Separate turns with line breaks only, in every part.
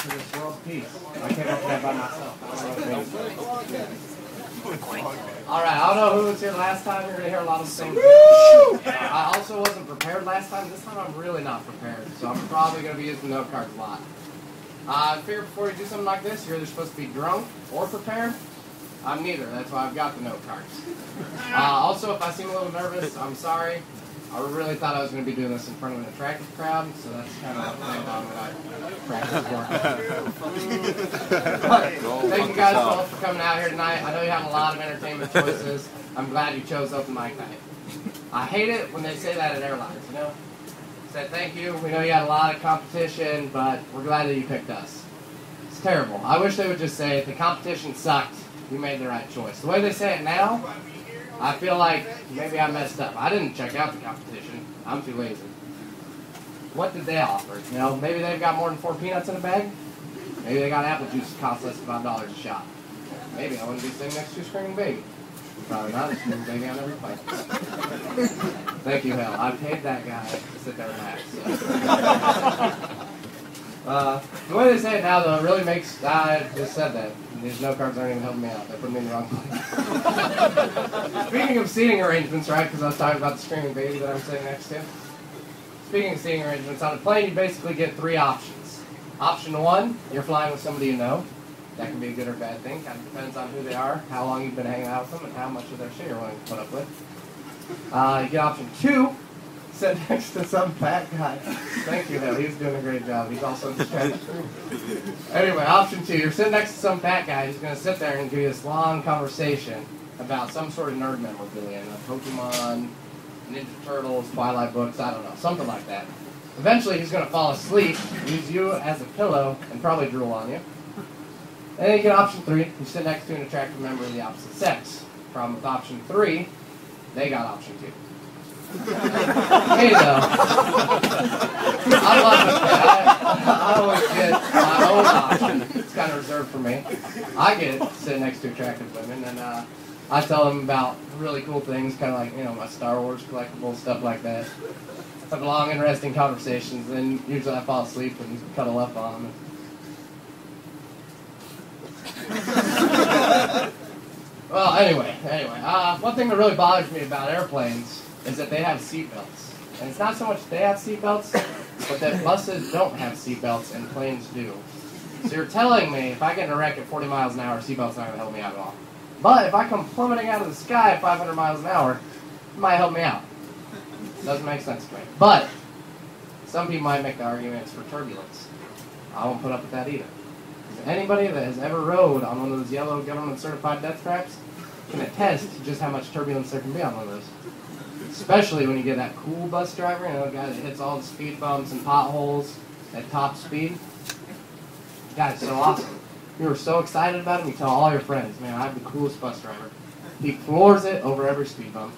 for this world peace. I came up with that by myself. Alright, I don't know who was here last time. You're going to hear a lot of the same things. I also wasn't prepared last time. This time I'm really not prepared. So I'm probably going to be using note cards a lot. I figure before you do something like this, you're either supposed to be drunk or prepared. I'm neither. That's why I've got the note cards. Also, if I seem a little nervous, I'm sorry. I really thought I was going to be doing this in front of an attractive crowd, so that's kind of the thing that I practice for. Thank you guys both for coming out here tonight. I know you have a lot of entertainment choices. I'm glad you chose open mic night. I hate it when they say that at airlines, you know? Say thank you. We know you had a lot of competition, but we're glad that you picked us. It's terrible. I wish they would just say, if the competition sucked, you made the right choice. The way they say it now, I feel like maybe I messed up. I didn't check out the competition. I'm too lazy. What did they offer? You know, maybe they've got more than 4 peanuts in a bag. Maybe they got apple juice that costs less than $5 a shot. Maybe I wouldn't be sitting next to a screaming baby. Probably not. A screaming baby on every plane. Thank you, Hell. I paid that guy to sit there and laugh. So. The way they say it now, though, it really makes... I just said that. These note cards aren't even helping me out. They put me in the wrong place. Speaking of seating arrangements, right, because I was talking about the screaming baby that I'm sitting next to. Speaking of seating arrangements, on a plane you basically get 3 options. Option 1, you're flying with somebody you know. That can be a good or bad thing. Kind of depends on who they are, how long you've been hanging out with them, and how much of their shit you're willing to put up with. You get option 2, sit next to some fat guy. Thank you, Hell. He's doing a great job. He's also distracted. Anyway, option 2, you're sitting next to some fat guy who's going to sit there and give you this long conversation about some sort of nerd memorabilia, Pokemon, Ninja Turtles, Twilight books, I don't know, something like that. Eventually, he's going to fall asleep, use you as a pillow, and probably drool on you. And then you get option 3, you sit next to an attractive member of the opposite sex. Problem with option 3, they got option 2. Me though, I love it. I always get my own option. It's kind of reserved for me. I get to sit next to attractive women, and I tell them about really cool things, kind of like, you know, my Star Wars collectibles, stuff like that. Have long, interesting conversations, and usually I fall asleep and cuddle up on them. Well, anyway, one thing that really bothers me about airplanes is that they have seatbelts. And it's not so much they have seatbelts, but that buses don't have seatbelts and planes do. So you're telling me if I get in a wreck at 40 miles an hour, seatbelt's not going to help me out at all. But if I come plummeting out of the sky at 500 miles an hour, it might help me out. Doesn't make sense to me. But some people might make the arguments for turbulence. I won't put up with that either. Anybody that has ever rode on one of those yellow government-certified death traps can attest to just how much turbulence there can be on one of those. Especially when you get that cool bus driver, you know, the guy that hits all the speed bumps and potholes at top speed. The guy's so awesome. You were so excited about him, you tell all your friends, man, I have the coolest bus driver. He floors it over every speed bump.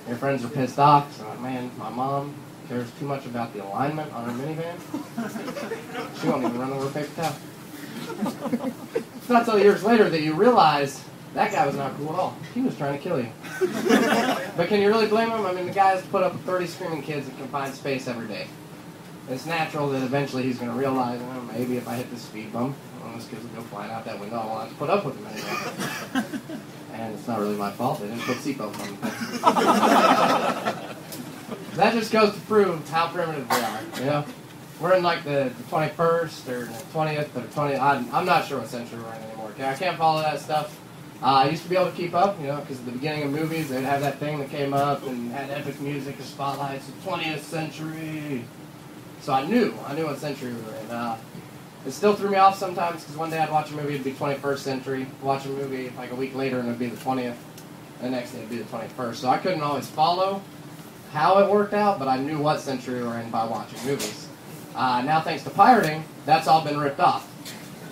Your friends are pissed off, so like, man, my mom cares too much about the alignment on her minivan. She won't even run over a paper towel. It's not until years later that you realize that guy was not cool at all. He was trying to kill you. But can you really blame him? I mean, the guy has to put up with 30 screaming kids in confined space every day. It's natural that eventually he's going to realize, well, maybe if I hit this speed bump, well, those kids will go flying out that window. I won't have to put up with them anymore. And it's not really my fault. They didn't put seatbelts on them. That just goes to prove how primitive we are, you know? We're in like the 21st or the 20th or 20th. I'm not sure what century we're in anymore. Okay? I can't follow that stuff. I used to be able to keep up, you know, because at the beginning of movies, they'd have that thing that came up and had epic music and spotlights, the 20th century. So I knew what century we were in. It still threw me off sometimes because one day I'd watch a movie, it'd be 21st century. Watch a movie like a week later and it'd be the 20th. The next day it'd be the 21st. So I couldn't always follow how it worked out, but I knew what century we were in by watching movies. Now, thanks to pirating, that's all been ripped off.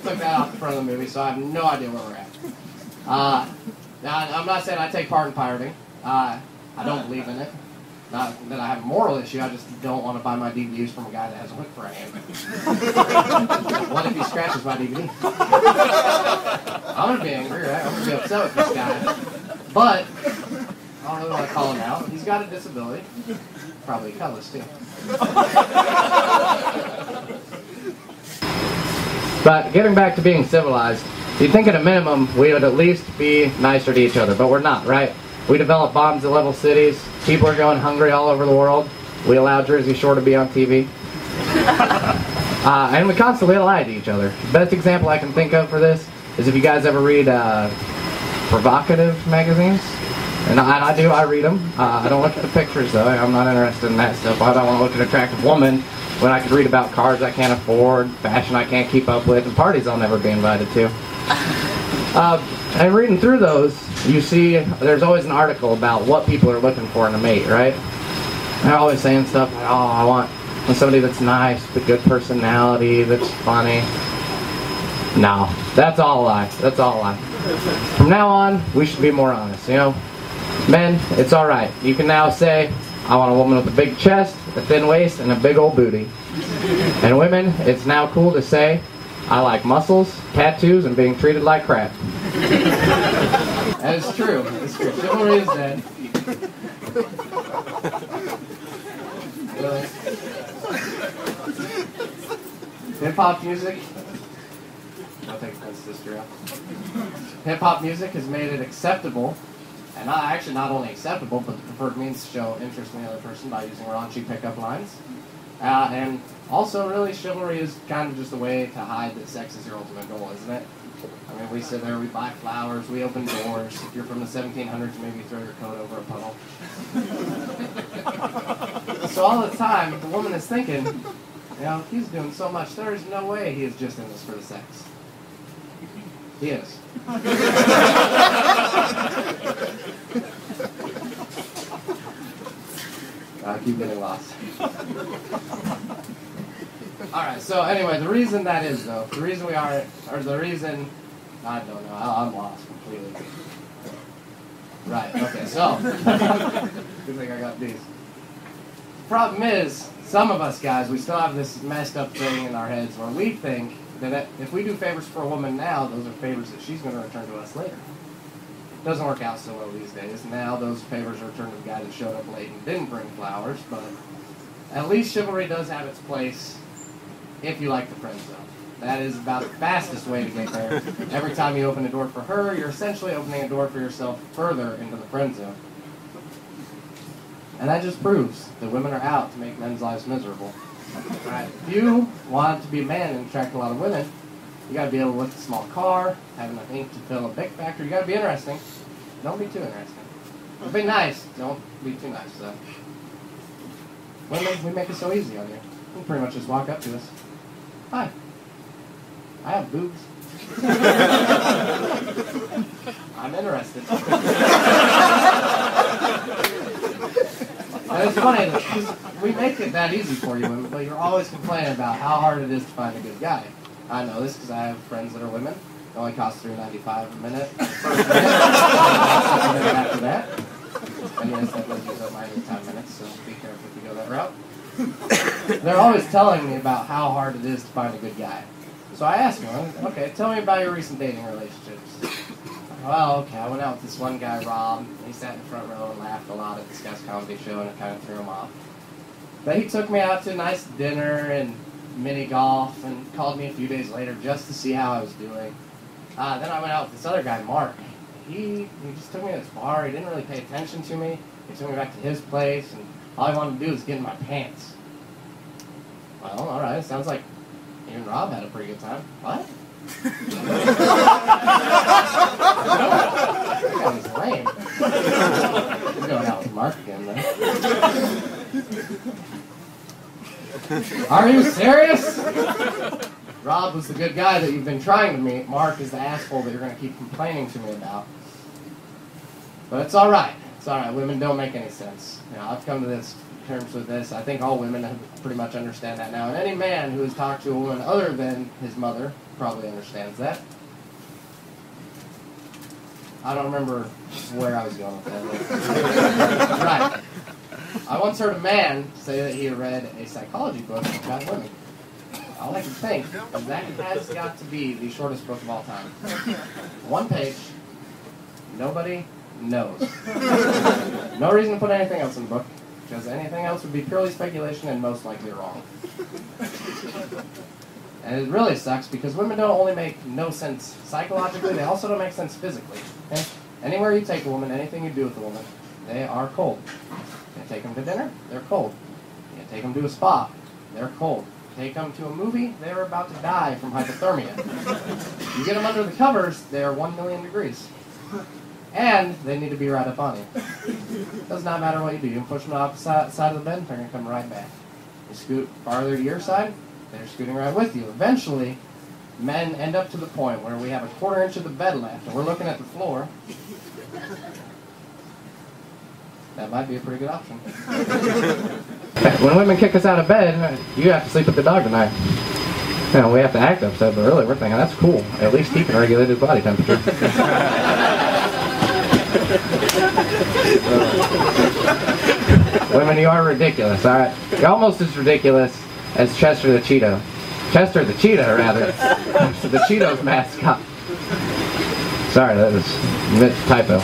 Took that off the front of the movie, so I have no idea where we're at. Now, I'm not saying I take part in pirating. I don't believe in it. Not that I have a moral issue, I just don't want to buy my DVDs from a guy that has a hook for a hand. What if he scratches my DVD? I'm going to be angry, right? I'm going to be upset with this guy. But I don't really want to call him out. He's got a disability. Probably colors, too. But getting back to being civilized, you'd think at a minimum we would at least be nicer to each other, but we're not, right? We develop bombs that level cities. People are going hungry all over the world. We allow Jersey Shore to be on TV. And we constantly lie to each other. The best example I can think of for this is if you guys ever read provocative magazines. And I do, I read them. I don't look at the pictures though. I'm not interested in that stuff. I don't want to look at an attractive woman when I could read about cars I can't afford, fashion I can't keep up with, and parties I'll never be invited to. And reading through those, you see there's always an article about what people are looking for in a mate, right? They're always saying stuff like, oh, I want somebody that's nice, with good personality, that's funny. No, that's all a lie. That's all a lie. From now on, we should be more honest, you know? Men, it's alright. You can now say, I want a woman with a big chest, a thin waist, and a big old booty. And women, it's now cool to say, I like muscles, tattoos, and being treated like crap.
That is true. It's true. Chivalry is dead. Really? Hip-hop music? I'll take offense to this, Drew. Hip-hop music has made it acceptable, and actually not only acceptable, but the preferred means to show interest in the other person by using raunchy pickup lines. And also, really, chivalry is kind of just a way to hide that sex is your ultimate goal, isn't it? I mean, we sit there, we buy flowers, we open doors. If you're from the 1700s, maybe you throw your coat over a puddle. So all the time, if the woman is thinking, you know, he's doing so much, there is no way he is just in this for the sex. He is. I keep getting lost. Alright, so anyway, the reason that is, though, the reason we are, or the reason, I don't know, I'm lost completely. Right, okay, so, good thing I got these. Problem is, some of us guys, we still have this messed up thing in our heads where we think that if we do favors for a woman now, those are favors that she's going to return to us later. Doesn't work out so well these days. Now those favors are returned to the guy that showed up late and didn't bring flowers, but at least chivalry does have its place if you like the friend zone. That is about the fastest way to get there. Every time you open a door for her, you're essentially opening a door for yourself further into the friend zone. And that just proves that women are out to make men's lives miserable. Right? If you want to be a man and attract a lot of women, you got to be able to lift a small car, have enough ink to fill a big factory. You got to be interesting. Don't be too interesting. But be nice. Don't be too nice, though. Women, we make it so easy on you. You can pretty much just walk up to us. Hi. I have boobs. I'm interested. And it's funny, we make it that easy for you women, but you're always complaining about how hard it is to find a good guy. I know this because I have friends that are women. It only costs $3.95 a minute. First minute. After that. And yes, that does use up my 10 minutes, so be careful if you go that route. They're always telling me about how hard it is to find a good guy. So I asked them, okay, tell me about your recent dating relationships. Well, okay, I went out with this one guy, Rob. He sat in the front row and laughed a lot at this guy's comedy show, and it kind of threw him off. But he took me out to a nice dinner and mini golf and called me a few days later just to see how I was doing. Then I went out with this other guy, Mark. He just took me to this bar. He didn't really pay attention to me. He took me back to his place, and all he wanted to do was get in my pants. Well, all right, sounds like you and Rob had a pretty good time. What? That was lame. I'm going out with Mark again, then. Are you serious? Rob was the good guy that you've been trying to meet. Mark is the asshole that you're going to keep complaining to me about. But it's all right. It's all right. Women don't make any sense. You know, I've come to terms with this. I think all women pretty much understand that now. And any man who has talked to a woman other than his mother probably understands that. I don't remember where I was going with that. Right. I once heard a man say that he had read a psychology book about women. All I can think is that has got to be the shortest book of all time. 1 page. Nobody knows. No reason to put anything else in the book, because anything else would be purely speculation and most likely wrong. And it really sucks because women don't only make no sense psychologically, they also don't make sense physically. Okay? Anywhere you take a woman, anything you do with a woman, they are cold. You take them to dinner, they're cold. You take them to a spa, they're cold. Take them to a movie, they're about to die from hypothermia. You get them under the covers, they're 1 million degrees. And they need to be right up on you. Does not matter what you do. You can push them off the side of the bed, they're going to come right back. You scoot farther to your side, they're scooting right with you. Eventually, men end up to the point where we have a 1/4 inch of the bed left, and we're looking at the floor. That might be a pretty good option. When women kick us out of bed, you have to sleep with the dog tonight. You know, we have to act upset, but really we're thinking that's cool. At least he can regulate his body temperature. Women, you are ridiculous, alright? You're almost as ridiculous as Chester the Cheeto. Chester the Cheetah, rather. The Cheetos mascot. Sorry, that was a typo.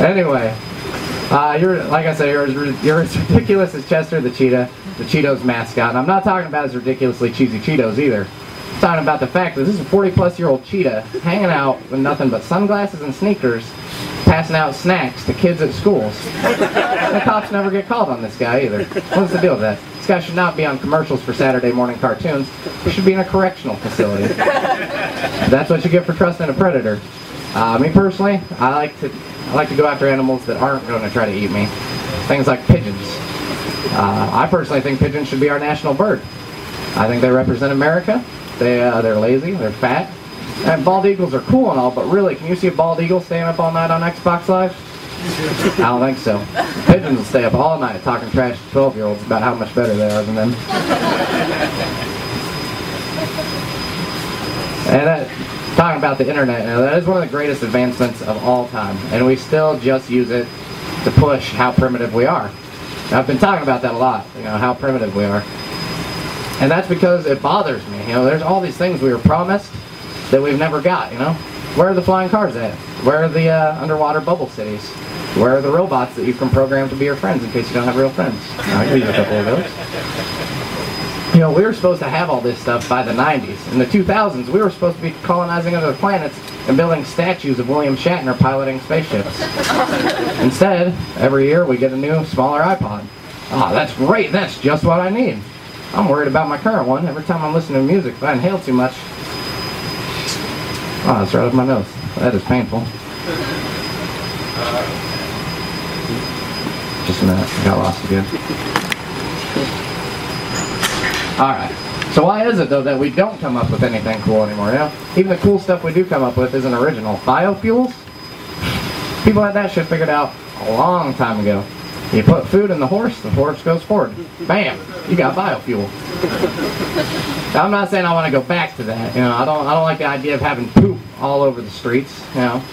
Anyway, you're, like I said, you're as ridiculous as Chester the Cheetah, the Cheetos mascot. And I'm not talking about as ridiculously cheesy Cheetos either. I'm talking about the fact that this is a 40-plus-year-old cheetah hanging out with nothing but sunglasses and sneakers, passing out snacks to kids at schools. The cops never get called on this guy either. What's the deal with that? This guy should not be on commercials for Saturday morning cartoons. He should be in a correctional facility. That's what you get for trusting a predator. Me personally, I like to go after animals that aren't going to try to eat me. Things like pigeons. I personally think pigeons should be our national bird. I think they represent America. They're lazy, they're fat. And bald eagles are cool and all, but really, can you see a bald eagle staying up all night on Xbox Live? I don't think so. Pigeons will stay up all night talking trash to 12-year-olds about how much better they are than them. And talking about the internet, you know, that is one of the greatest advancements of all time, and we still just use it to push how primitive we are. Now, I've been talking about that a lot, you know, how primitive we are. And that's because it bothers me. You know, there's all these things we were promised that we've never got, you know? Where are the flying cars at? Where are the underwater bubble cities? Where are the robots that you can program to be your friends in case you don't have real friends? I can use a couple of those. You know, we were supposed to have all this stuff by the 90s. In the 2000s, we were supposed to be colonizing other planets and building statues of William Shatner piloting spaceships. Instead, every year we get a new, smaller iPod. Oh, that's great. That's just what I need. I'm worried about my current one. Every time I'm listening to music, if I inhale too much, oh, it's right up my nose. That is painful. Just a minute. I got lost again. Alright. So why is it, though, that we don't come up with anything cool anymore? You know? Even the cool stuff we do come up with isn't original. Biofuels? People had that shit figured out a long time ago. You put food in the horse goes forward. Bam! You got biofuel. Now, I'm not saying I want to go back to that. You know, I don't like the idea of having poop all over the streets. You know,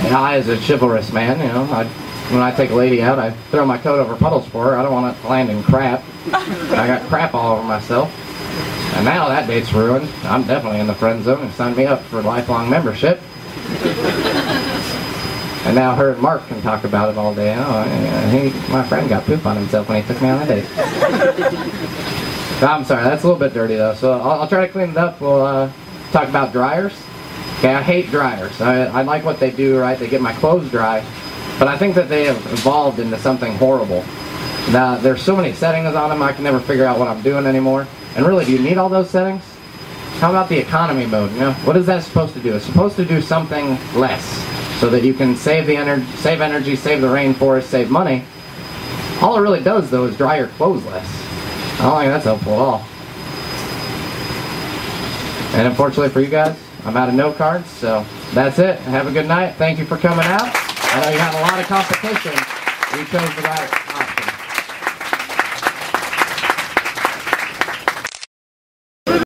and I, as a chivalrous man, you know, when I take a lady out, I throw my coat over puddles for her. I don't want it to land in crap. I got crap all over myself. And now that date's ruined. I'm definitely in the friend zone and signed me up for lifelong membership. And now her and Mark can talk about it all day. Oh, my friend got poop on himself when he took me on a date. I'm sorry, that's a little bit dirty though. So I'll try to clean it up. We'll talk about dryers. Okay, I hate dryers. I like what they do, right? They get my clothes dry. But I think that they have evolved into something horrible. Now, there's so many settings on them, I can never figure out what I'm doing anymore. And really, do you need all those settings? How about the economy mode? You know, what is that supposed to do? It's supposed to do something less, so that you can save the energy, save the rainforest, save money. All it really does, though, is dry your clothes less. I don't think that's helpful at all. And unfortunately for you guys, I'm out of note cards, so that's it. Have a good night. Thank you for coming out. I know you have a lot of competition. You chose the right option.